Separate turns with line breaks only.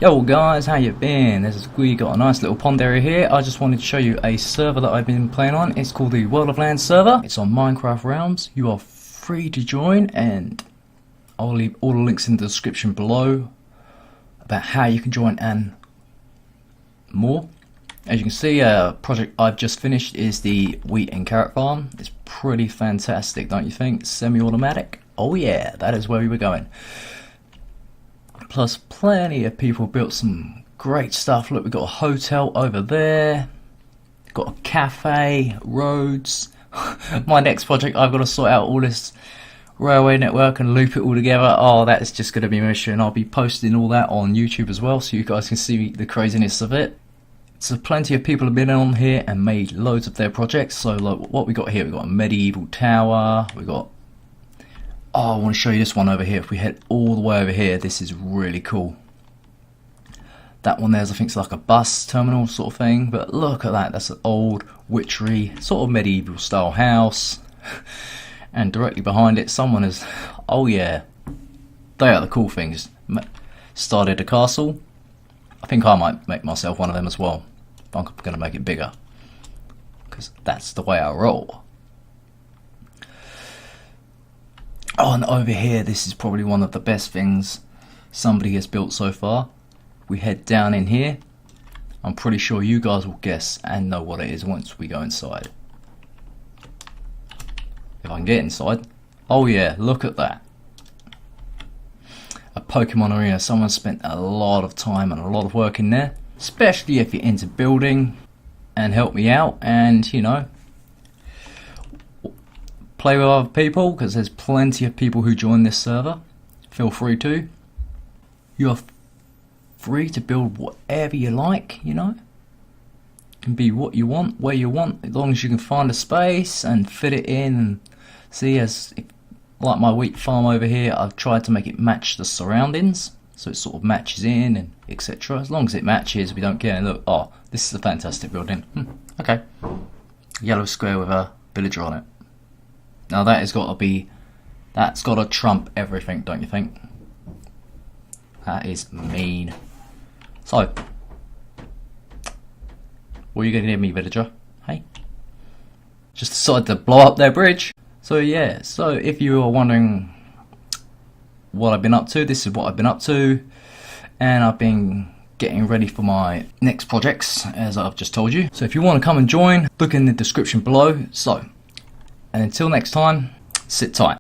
Yo guys, how you been? We got a nice little pond area here. I just wanted to show you a server that I've been playing on. It's called the World of Land server. It's on Minecraft Realms. You are free to join, and I'll leave all the links in the description below about how you can join and more. As you can see, a project I've just finished is the wheat and carrot farm. It's pretty fantastic, don't you think? Semi-automatic. Oh yeah, that is where we were going. Plus, plenty of people built some great stuff. Look, we've got a hotel over there. Got a cafe, roads. My next project, I've got to sort out all this railway network and loop it all together. Oh, that is just going to be a mission. I'll be posting all that on YouTube as well, so you guys can see the craziness of it. So plenty of people have been on here and made loads of their projects. So like, what we got here, we got a medieval tower. We got, oh, I want to show you this one over here. If we head all the way over here, this is really cool. That one there's, I think it's like a bus terminal sort of thing. But look at that, that's an old witchery, sort of medieval style house. And directly behind it, someone has, oh yeah, they are the cool things. Started a castle. I think I might make myself one of them as well. I'm going to make it bigger, because that's the way I roll. Oh, and over here, this is probably one of the best things somebody has built so far. We head down in here. I'm pretty sure you guys will guess and know what it is once we go inside. If I can get inside. Oh yeah, look at that. A Pokemon arena. Someone spent a lot of time and a lot of work in there. Especially if you're into building, and help me out and, you know, play with other people, because there's plenty of people who join this server. Feel free to. You're free to build whatever you like, you know. It can be what you want, where you want, as long as you can find a space and fit it in. And see, like my wheat farm over here, I've tried to make it match the surroundings, so it sort of matches in and etc. As long as it matches, we don't care. And look, oh, this is a fantastic building. Okay, yellow square with a villager on it. Now that has got to be, that's got to trump everything, don't you think? That is mean. So, what are you going to give me, villager? Hey, just decided to blow up their bridge. So yeah, so if you are wondering what I've been up to, this is what I've been up to. And I've been getting ready for my next projects, as I've just told you. So if you want to come and join, look in the description below. So, and until next time, sit tight.